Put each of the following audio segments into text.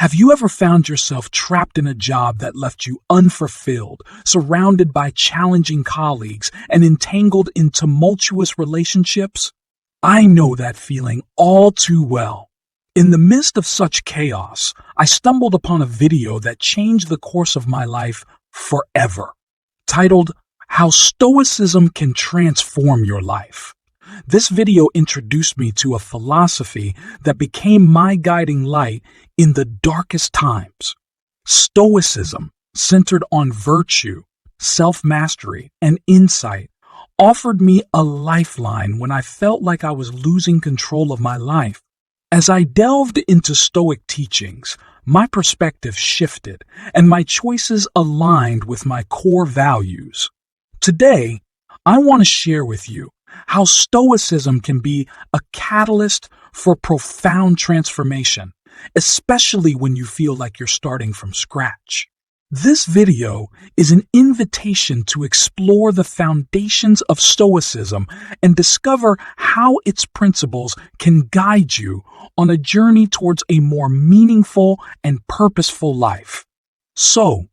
Have you ever found yourself trapped in a job that left you unfulfilled, surrounded by challenging colleagues, and entangled in tumultuous relationships? I know that feeling all too well. In the midst of such chaos, I stumbled upon a video that changed the course of my life forever, titled How Stoicism Can Transform Your Life. This video introduced me to a philosophy that became my guiding light in the darkest times. Stoicism, centered on virtue, self-mastery, and insight, offered me a lifeline when I felt like I was losing control of my life. As I delved into Stoic teachings, my perspective shifted and my choices aligned with my core values. Today, I want to share with you how Stoicism can be a catalyst for profound transformation, especially when you feel like you're starting from scratch. This video is an invitation to explore the foundations of Stoicism and discover how its principles can guide you on a journey towards a more meaningful and purposeful life. So,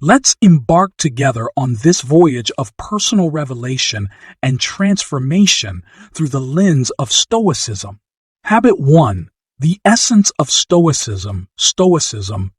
let's embark together on this voyage of personal revelation and transformation through the lens of Stoicism. Habit 1. The essence of Stoicism,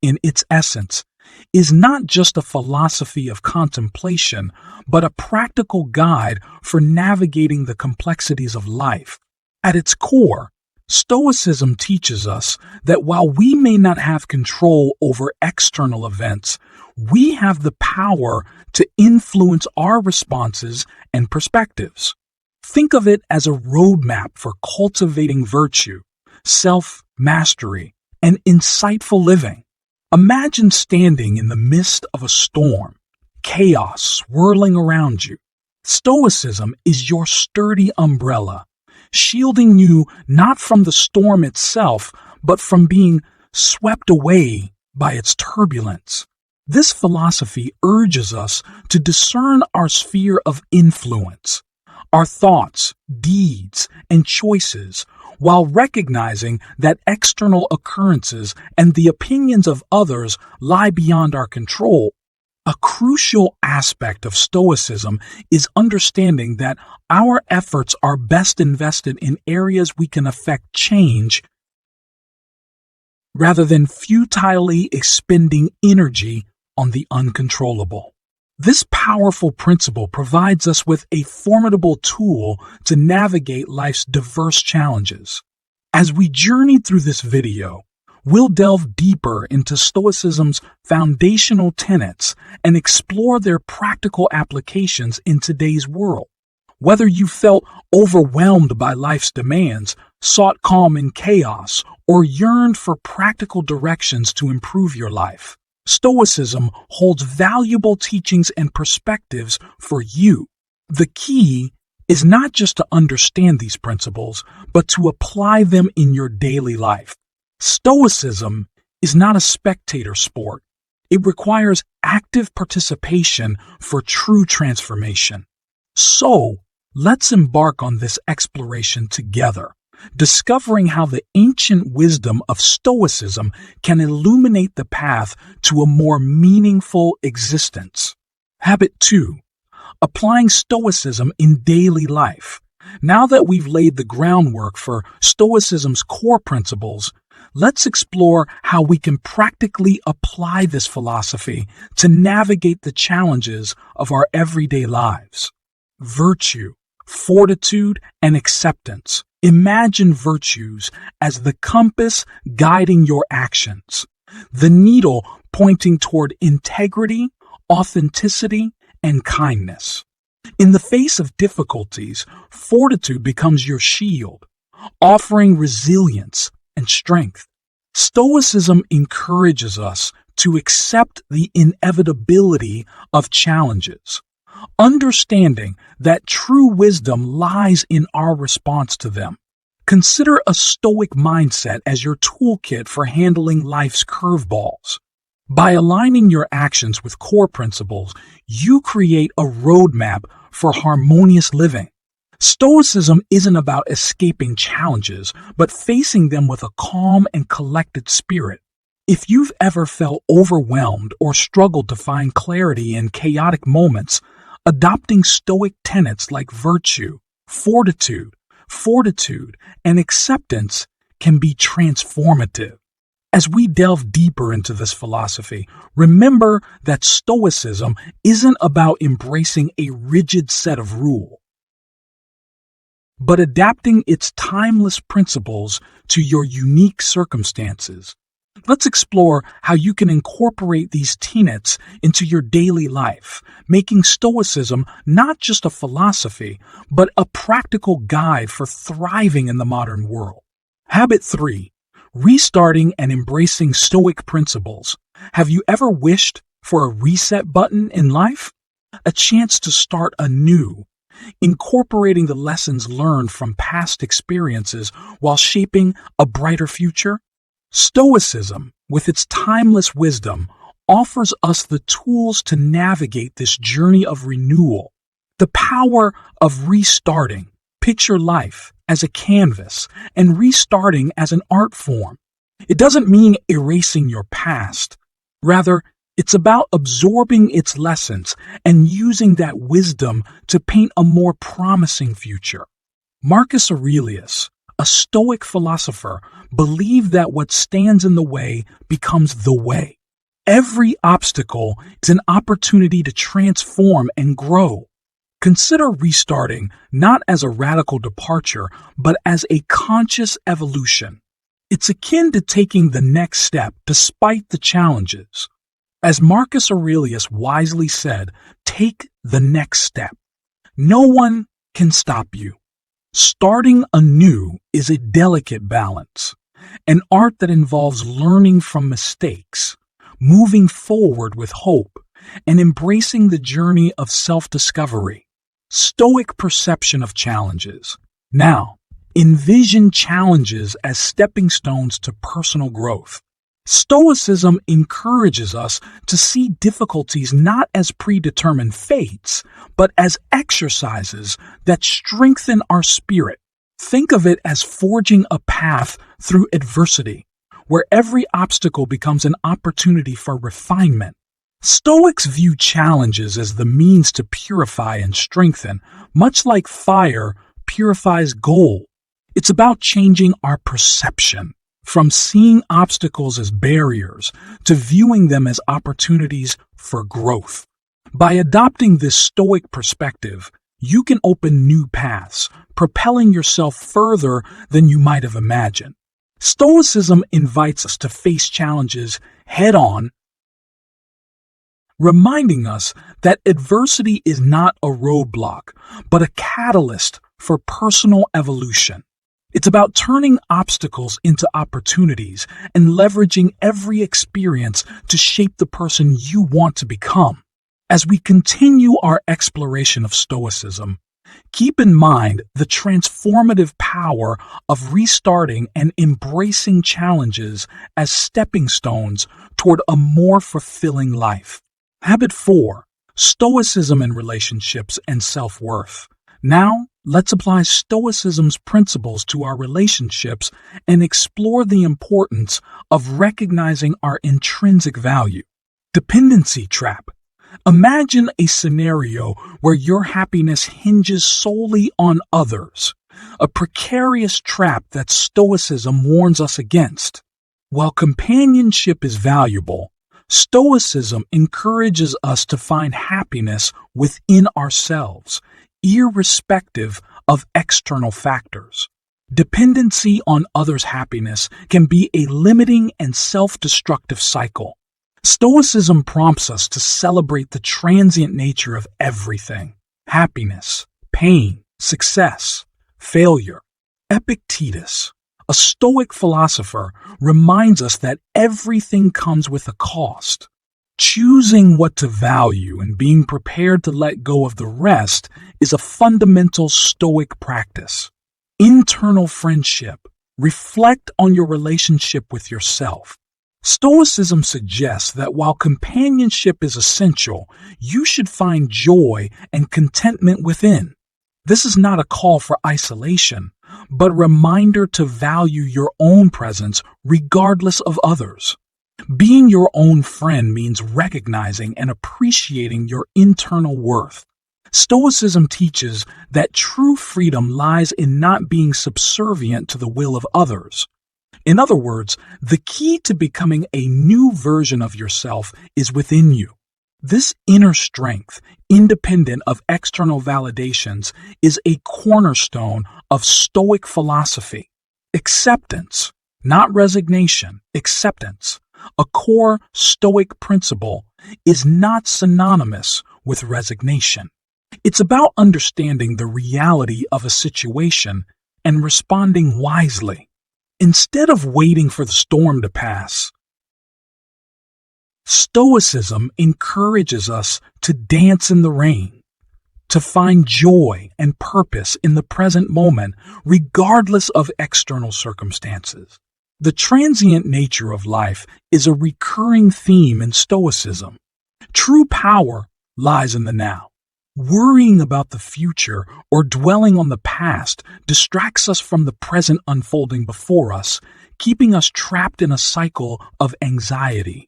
in its essence, is not just a philosophy of contemplation, but a practical guide for navigating the complexities of life. At its core, Stoicism teaches us that while we may not have control over external events, we have the power to influence our responses and perspectives. Think of it as a roadmap for cultivating virtue, self-mastery, and insightful living. Imagine standing in the midst of a storm, chaos swirling around you. Stoicism is your sturdy umbrella, shielding you not from the storm itself, but from being swept away by its turbulence. This philosophy urges us to discern our sphere of influence, our thoughts, deeds, and choices, while recognizing that external occurrences and the opinions of others lie beyond our control. A crucial aspect of Stoicism is understanding that our efforts are best invested in areas we can affect change rather than futilely expending energy on the uncontrollable. This powerful principle provides us with a formidable tool to navigate life's diverse challenges. As we journey through this video, we'll delve deeper into Stoicism's foundational tenets and explore their practical applications in today's world. Whether you felt overwhelmed by life's demands, sought calm in chaos, or yearned for practical directions to improve your life, Stoicism holds valuable teachings and perspectives for you. The key is not just to understand these principles, but to apply them in your daily life. Stoicism is not a spectator sport. It requires active participation for true transformation. So, let's embark on this exploration together, discovering how the ancient wisdom of Stoicism can illuminate the path to a more meaningful existence. Habit 2. Applying Stoicism in daily life. Now that we've laid the groundwork for Stoicism's core principles, let's explore how we can practically apply this philosophy to navigate the challenges of our everyday lives. Virtue, fortitude, and acceptance. Imagine virtues as the compass guiding your actions, the needle pointing toward integrity, authenticity, and kindness. In the face of difficulties, fortitude becomes your shield, offering resilience and strength. Stoicism encourages us to accept the inevitability of challenges, understanding that true wisdom lies in our response to them. Consider a Stoic mindset as your toolkit for handling life's curveballs. By aligning your actions with core principles, you create a roadmap for harmonious living. Stoicism isn't about escaping challenges, but facing them with a calm and collected spirit. If you've ever felt overwhelmed or struggled to find clarity in chaotic moments, adopting Stoic tenets like virtue, fortitude, and acceptance can be transformative. As we delve deeper into this philosophy, remember that Stoicism isn't about embracing a rigid set of rules, but adapting its timeless principles to your unique circumstances. Let's explore how you can incorporate these tenets into your daily life, making Stoicism not just a philosophy, but a practical guide for thriving in the modern world. Habit 3. Restarting and embracing Stoic principles. Have you ever wished for a reset button in life? A chance to start anew, incorporating the lessons learned from past experiences while shaping a brighter future? Stoicism, with its timeless wisdom, offers us the tools to navigate this journey of renewal. The power of restarting. Picture life as a canvas and restarting as an art form. It doesn't mean erasing your past. Rather, it's about absorbing its lessons and using that wisdom to paint a more promising future. Marcus Aurelius, a Stoic philosopher, believed that what stands in the way becomes the way. Every obstacle is an opportunity to transform and grow. Consider restarting not as a radical departure, but as a conscious evolution. It's akin to taking the next step despite the challenges. As Marcus Aurelius wisely said, take the next step. No one can stop you. Starting anew is a delicate balance, an art that involves learning from mistakes, moving forward with hope, and embracing the journey of self-discovery. Stoic perception of challenges. Now, envision challenges as stepping stones to personal growth. Stoicism encourages us to see difficulties not as predetermined fates, but as exercises that strengthen our spirit. Think of it as forging a path through adversity, where every obstacle becomes an opportunity for refinement. Stoics view challenges as the means to purify and strengthen, much like fire purifies gold. It's about changing our perception, from seeing obstacles as barriers to viewing them as opportunities for growth. By adopting this Stoic perspective, you can open new paths, propelling yourself further than you might have imagined. Stoicism invites us to face challenges head-on, reminding us that adversity is not a roadblock, but a catalyst for personal evolution. It's about turning obstacles into opportunities and leveraging every experience to shape the person you want to become. As we continue our exploration of Stoicism, keep in mind the transformative power of restarting and embracing challenges as stepping stones toward a more fulfilling life. Habit 4. Stoicism in relationships and self-worth. Now, let's apply Stoicism's principles to our relationships and explore the importance of recognizing our intrinsic value. Dependency trap. Imagine a scenario where your happiness hinges solely on others, a precarious trap that Stoicism warns us against. While companionship is valuable, Stoicism encourages us to find happiness within ourselves, irrespective of external factors. Dependency on others' happiness can be a limiting and self-destructive cycle. Stoicism prompts us to celebrate the transient nature of everything: happiness, pain, success, failure. Epictetus, a Stoic philosopher, reminds us that everything comes with a cost. Choosing what to value and being prepared to let go of the rest is a fundamental Stoic practice. Internal friendship. Reflect on your relationship with yourself. Stoicism suggests that while companionship is essential, you should find joy and contentment within. This is not a call for isolation, but a reminder to value your own presence regardless of others. Being your own friend means recognizing and appreciating your internal worth. Stoicism teaches that true freedom lies in not being subservient to the will of others. In other words, the key to becoming a new version of yourself is within you. This inner strength, independent of external validations, is a cornerstone of Stoic philosophy. Acceptance, not resignation, acceptance, a core Stoic principle, is not synonymous with resignation. It's about understanding the reality of a situation and responding wisely. Instead of waiting for the storm to pass, Stoicism encourages us to dance in the rain, to find joy and purpose in the present moment, regardless of external circumstances. The transient nature of life is a recurring theme in Stoicism. True power lies in the now. Worrying about the future or dwelling on the past distracts us from the present unfolding before us, keeping us trapped in a cycle of anxiety.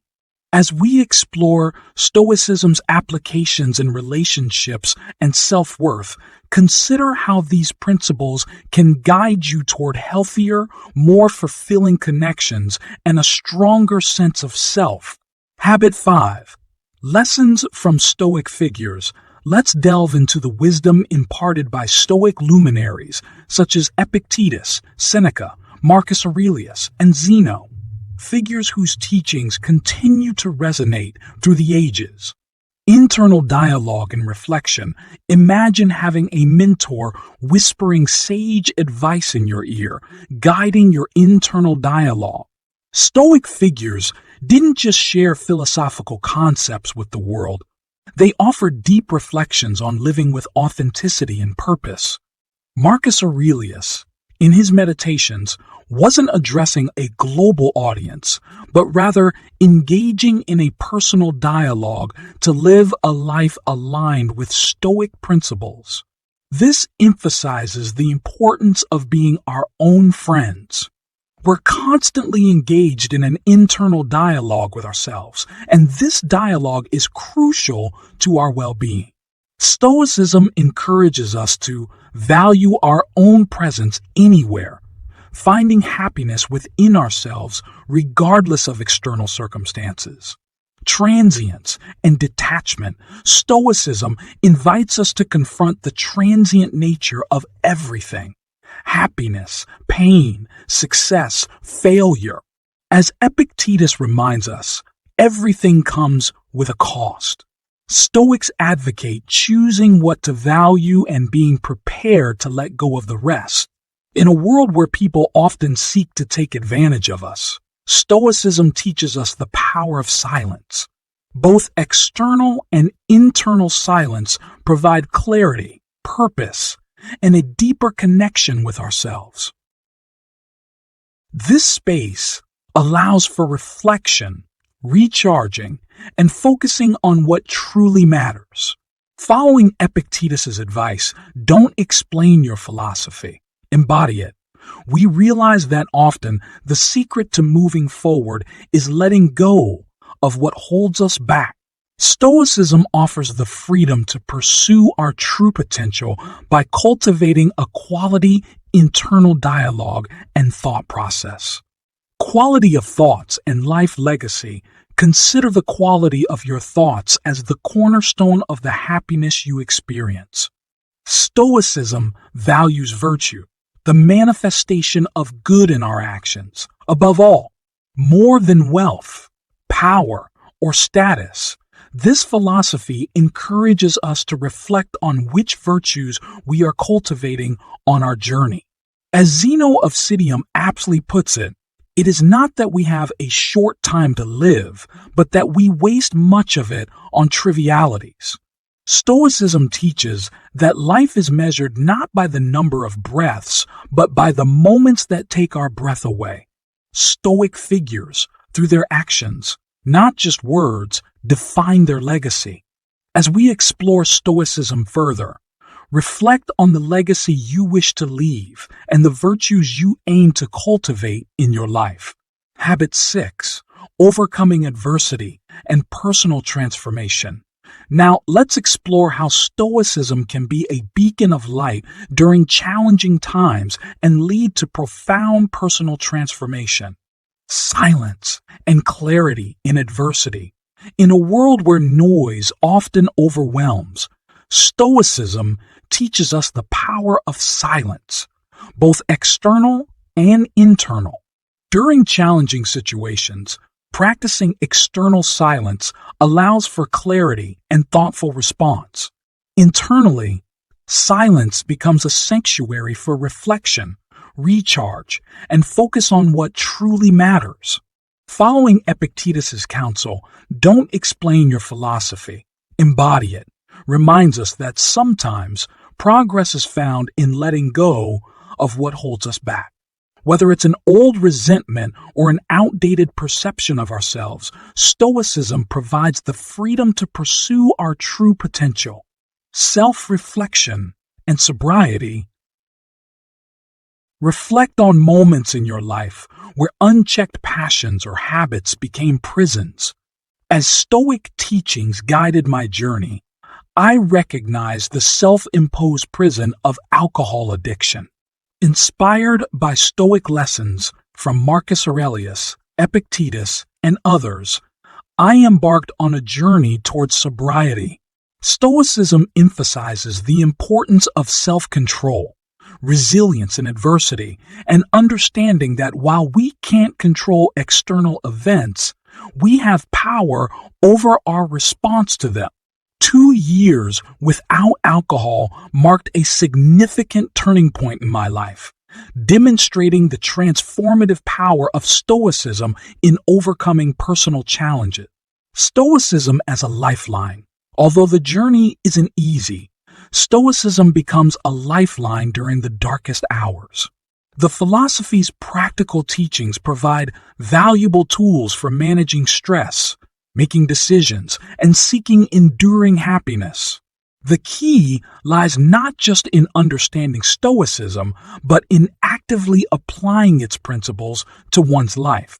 As we explore Stoicism's applications in relationships and self-worth, consider how these principles can guide you toward healthier, more fulfilling connections and a stronger sense of self. Habit 5. Lessons from Stoic figures. Let's delve into the wisdom imparted by Stoic luminaries such as Epictetus, Seneca, Marcus Aurelius, and Zeno, figures whose teachings continue to resonate through the ages. Internal dialogue and reflection. Imagine having a mentor whispering sage advice in your ear, guiding your internal dialogue. Stoic figures didn't just share philosophical concepts with the world, they offered deep reflections on living with authenticity and purpose. Marcus Aurelius, in his meditations, wasn't addressing a global audience, but rather engaging in a personal dialogue to live a life aligned with Stoic principles. This emphasizes the importance of being our own friends. We're constantly engaged in an internal dialogue with ourselves, and this dialogue is crucial to our well-being. Stoicism encourages us to value our own presence anywhere, finding happiness within ourselves regardless of external circumstances. Transience and detachment. Stoicism invites us to confront the transient nature of everything. Happiness, pain, success, failure. As Epictetus reminds us, everything comes with a cost. Stoics advocate choosing what to value and being prepared to let go of the rest. In a world where people often seek to take advantage of us, Stoicism teaches us the power of silence. Both external and internal silence provide clarity, purpose, and a deeper connection with ourselves. This space allows for reflection, recharging, and focusing on what truly matters. Following Epictetus's advice, don't explain your philosophy, embody it. We realize that often the secret to moving forward is letting go of what holds us back. Stoicism offers the freedom to pursue our true potential by cultivating a quality internal dialogue and thought process. Quality of thoughts and life legacy. Consider the quality of your thoughts as the cornerstone of the happiness you experience. Stoicism values virtue, the manifestation of good in our actions. Above all, more than wealth, power, or status. This philosophy encourages us to reflect on which virtues we are cultivating on our journey. As Zeno of Citium aptly puts it, it is not that we have a short time to live, but that we waste much of it on trivialities. Stoicism teaches that life is measured not by the number of breaths, but by the moments that take our breath away. Stoic figures, through their actions, not just words, define their legacy. As we explore Stoicism further, reflect on the legacy you wish to leave and the virtues you aim to cultivate in your life. Habit 6. overcoming adversity, and personal transformation. Now, let's explore how Stoicism can be a beacon of light during challenging times and lead to profound personal transformation. Silence and clarity in adversity. In a world where noise often overwhelms, Stoicism teaches us the power of silence, both external and internal. During challenging situations, practicing external silence allows for clarity and thoughtful response. Internally, silence becomes a sanctuary for reflection, recharge, and focus on what truly matters. Following Epictetus's counsel, don't explain your philosophy, embody it, reminds us that sometimes progress is found in letting go of what holds us back. Whether it's an old resentment or an outdated perception of ourselves, Stoicism provides the freedom to pursue our true potential. Self-reflection and sobriety. Reflect on moments in your life where unchecked passions or habits became prisons. As Stoic teachings guided my journey, I recognized the self-imposed prison of alcohol addiction. Inspired by Stoic lessons from Marcus Aurelius, Epictetus, and others, I embarked on a journey towards sobriety. Stoicism emphasizes the importance of self-control, resilience in adversity, and understanding that while we can't control external events, we have power over our response to them. 2 years without alcohol marked a significant turning point in my life, demonstrating the transformative power of Stoicism in overcoming personal challenges. Stoicism as a lifeline. Although the journey isn't easy, Stoicism becomes a lifeline during the darkest hours. The philosophy's practical teachings provide valuable tools for managing stress, making decisions, and seeking enduring happiness. The key lies not just in understanding Stoicism, but in actively applying its principles to one's life.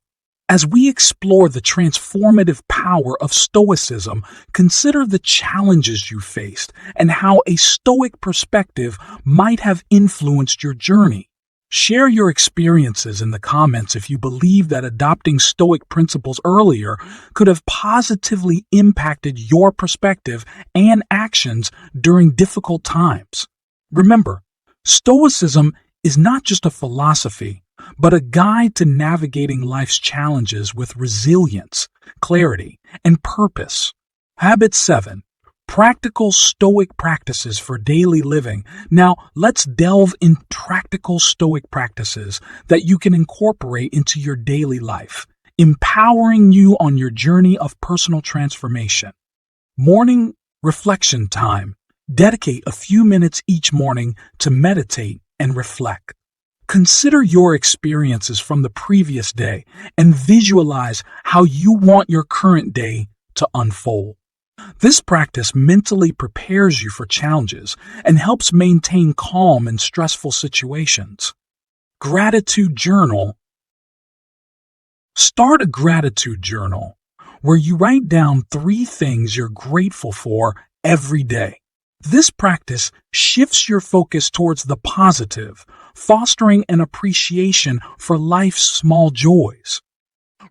As we explore the transformative power of Stoicism, consider the challenges you faced and how a Stoic perspective might have influenced your journey. Share your experiences in the comments if you believe that adopting Stoic principles earlier could have positively impacted your perspective and actions during difficult times. Remember, Stoicism is not just a philosophy, but a guide to navigating life's challenges with resilience, clarity, and purpose. Habit 7. Practical Stoic practices for daily living. Now, let's delve into practical Stoic practices that you can incorporate into your daily life, empowering you on your journey of personal transformation. Morning reflection time. Dedicate a few minutes each morning to meditate and reflect. Consider your experiences from the previous day and visualize how you want your current day to unfold. This practice mentally prepares you for challenges and helps maintain calm in stressful situations. Gratitude journal. Start a gratitude journal where you write down 3 things you're grateful for every day. This practice shifts your focus towards the positive, fostering an appreciation for life's small joys.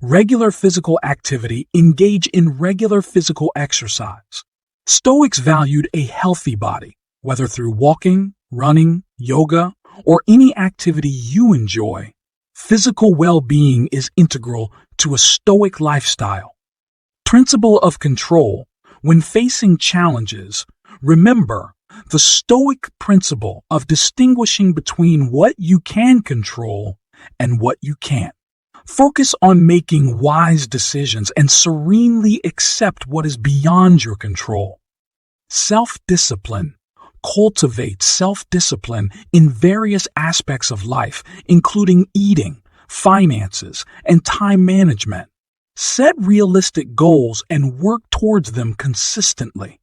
Regular physical activity. Engage in regular physical exercise. Stoics valued a healthy body, whether through walking, running, yoga, or any activity you enjoy. Physical well-being is integral to a Stoic lifestyle. Principle of control. When facing challenges, remember the Stoic principle of distinguishing between what you can control and what you can't. Focus on making wise decisions and serenely accept what is beyond your control. Self-discipline. Cultivate self-discipline in various aspects of life, including eating, finances, and time management. Set realistic goals and work towards them consistently.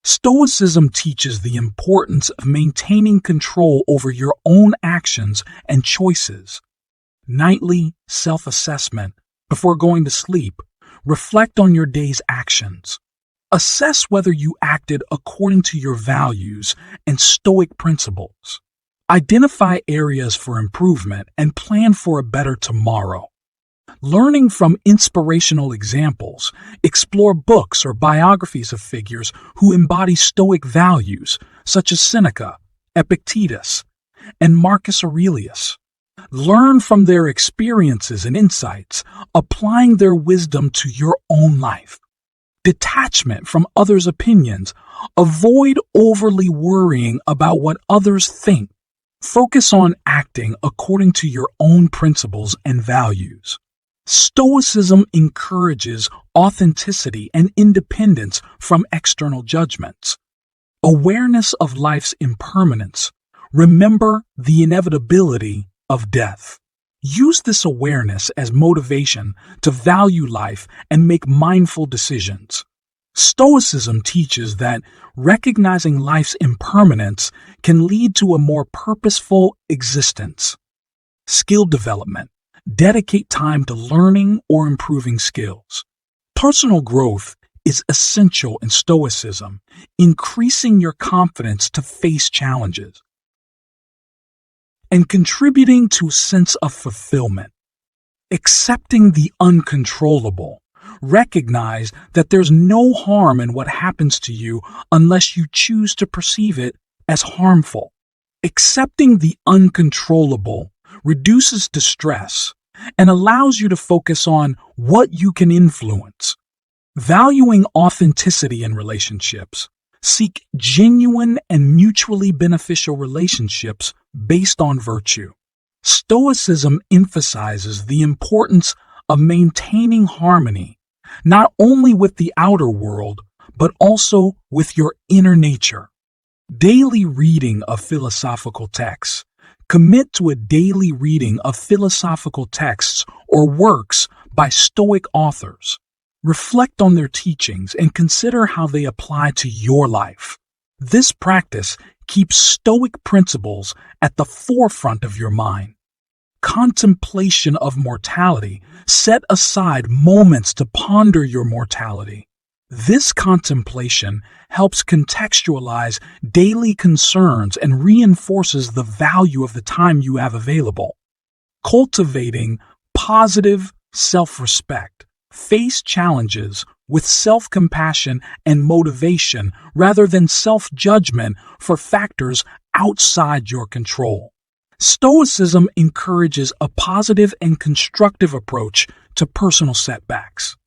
Stoicism teaches the importance of maintaining control over your own actions and choices. Nightly self-assessment. Before going to sleep, reflect on your day's actions. Assess whether you acted according to your values and Stoic principles. Identify areas for improvement and plan for a better tomorrow. Learning from inspirational examples, explore books or biographies of figures who embody Stoic values, such as Seneca, Epictetus, and Marcus Aurelius. Learn from their experiences and insights, applying their wisdom to your own life. Detachment from others' opinions. Avoid overly worrying about what others think. Focus on acting according to your own principles and values. Stoicism encourages authenticity and independence from external judgments. Awareness of life's impermanence. Remember the inevitability of death. Use this awareness as motivation to value life and make mindful decisions. Stoicism teaches that recognizing life's impermanence can lead to a more purposeful existence. Skill development. Dedicate time to learning or improving skills. Personal growth is essential in Stoicism, increasing your confidence to face challenges and contributing to a sense of fulfillment. Accepting the uncontrollable. Recognize that there's no harm in what happens to you unless you choose to perceive it as harmful. Accepting the uncontrollable reduces distress and allows you to focus on what you can influence. Valuing authenticity in relationships. Seek genuine and mutually beneficial relationships based on virtue. Stoicism emphasizes the importance of maintaining harmony, not only with the outer world, but also with your inner nature. Daily reading of philosophical texts. Commit to a daily reading of philosophical texts or works by Stoic authors. Reflect on their teachings and consider how they apply to your life. This practice keeps Stoic principles at the forefront of your mind. Contemplation of mortality. Set aside moments to ponder your mortality. This contemplation helps contextualize daily concerns and reinforces the value of the time you have available. Cultivating positive self-respect. Face challenges with self-compassion and motivation rather than self-judgment for factors outside your control. Stoicism encourages a positive and constructive approach to personal setbacks.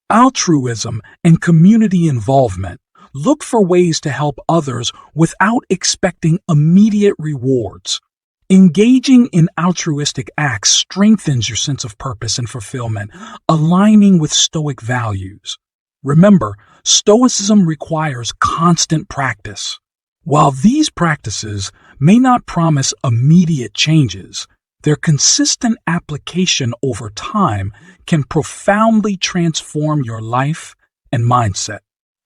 Altruism and community involvement. Look for ways to help others without expecting immediate rewards. Engaging in altruistic acts strengthens your sense of purpose and fulfillment, aligning with Stoic values. Remember, Stoicism requires constant practice. While these practices may not promise immediate changes, their consistent application over time can profoundly transform your life and mindset.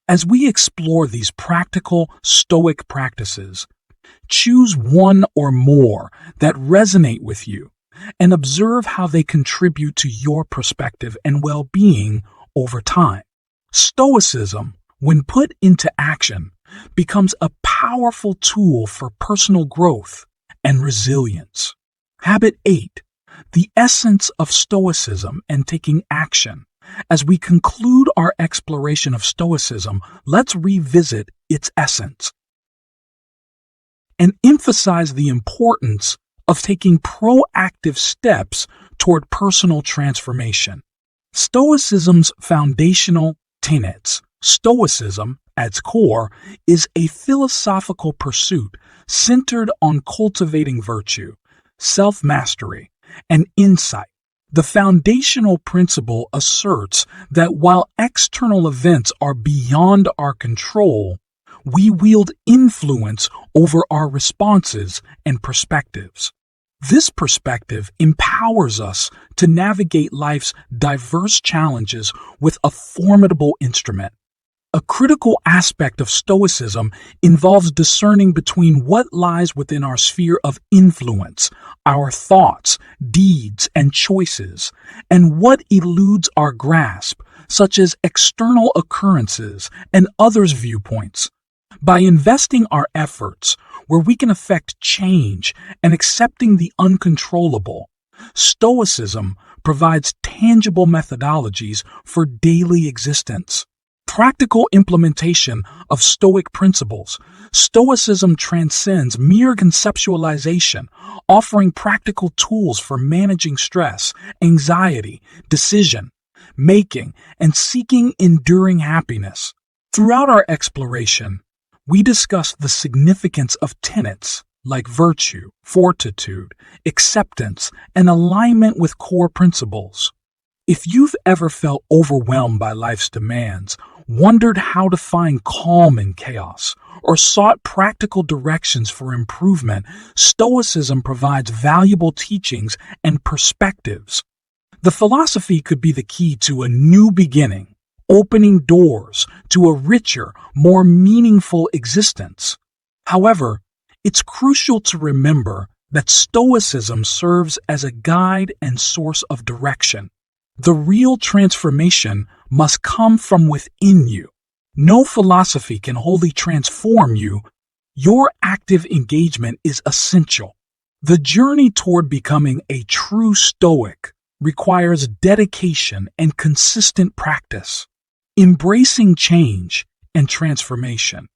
As we explore these practical Stoic practices, choose one or more that resonate with you and observe how they contribute to your perspective and well-being over time. Stoicism, when put into action, becomes a powerful tool for personal growth and resilience. Habit 8. The essence of Stoicism and taking action. As we conclude our exploration of Stoicism, let's revisit its essence and emphasize the importance of taking proactive steps toward personal transformation. Stoicism's foundational tenets. Stoicism, at its core, is a philosophical pursuit centered on cultivating virtue, self-mastery, and insight. The foundational principle asserts that while external events are beyond our control, we wield influence over our responses and perspectives. This perspective empowers us to navigate life's diverse challenges with a formidable instrument, A critical aspect of Stoicism involves discerning between what lies within our sphere of influence, our thoughts, deeds, and choices, and what eludes our grasp, such as external occurrences and others' viewpoints. By investing our efforts where we can affect change and accepting the uncontrollable, Stoicism provides tangible methodologies for daily existence. Practical implementation of Stoic principles. Stoicism transcends mere conceptualization, offering practical tools for managing stress, anxiety, decision making, and seeking enduring happiness. Throughout our exploration, we discussed the significance of tenets like virtue, fortitude, acceptance, and alignment with core principles. If you've ever felt overwhelmed by life's demands, wondered how to find calm in chaos, or sought practical directions for improvement, Stoicism provides valuable teachings and perspectives. The philosophy could be the key to a new beginning, opening doors to a richer, more meaningful existence. However, it's crucial to remember that Stoicism serves as a guide and source of direction. The real transformation must come from within you. No philosophy can wholly transform you. Your active engagement is essential. The journey toward becoming a true Stoic requires dedication and consistent practice, embracing change and transformation.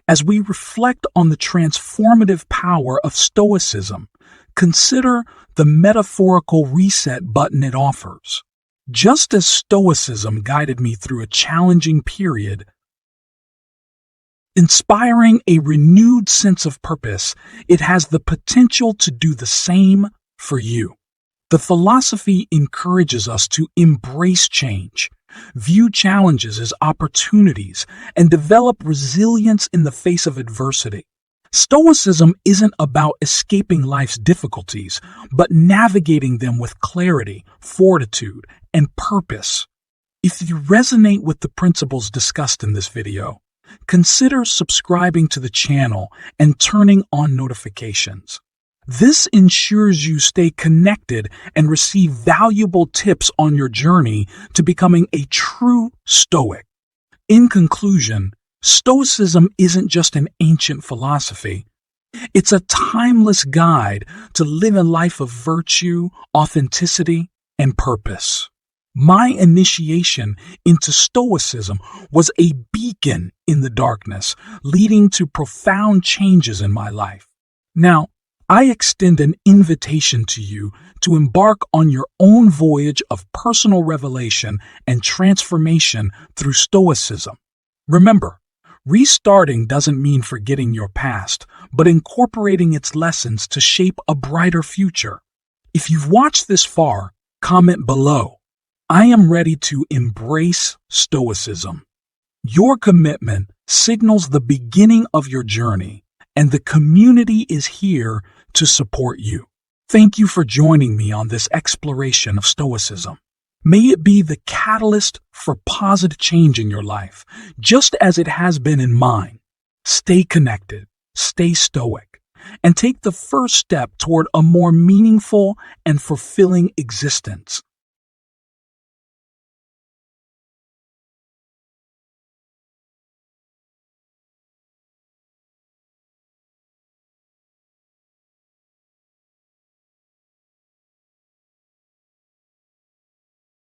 As we reflect on the transformative power of Stoicism, consider the metaphorical reset button it offers. Just as Stoicism guided me through a challenging period, inspiring a renewed sense of purpose, it has the potential to do the same for you. The philosophy encourages us to embrace change, view challenges as opportunities, and develop resilience in the face of adversity. Stoicism isn't about escaping life's difficulties, but navigating them with clarity, fortitude, and purpose. If you resonate with the principles discussed in this video, consider subscribing to the channel and turning on notifications. This ensures you stay connected and receive valuable tips on your journey to becoming a true Stoic. In conclusion, Stoicism isn't just an ancient philosophy. It's a timeless guide to live a life of virtue, authenticity, and purpose. My initiation into Stoicism was a beacon in the darkness, leading to profound changes in my life. Now, I extend an invitation to you to embark on your own voyage of personal revelation and transformation through Stoicism. Remember, restarting doesn't mean forgetting your past, but incorporating its lessons to shape a brighter future. If you've watched this far, comment below. I am ready to embrace Stoicism. Your commitment signals the beginning of your journey, and the community is here to support you. Thank you for joining me on this exploration of Stoicism. May it be the catalyst for positive change in your life, just as it has been in mine. Stay connected, stay Stoic, and take the first step toward a more meaningful and fulfilling existence.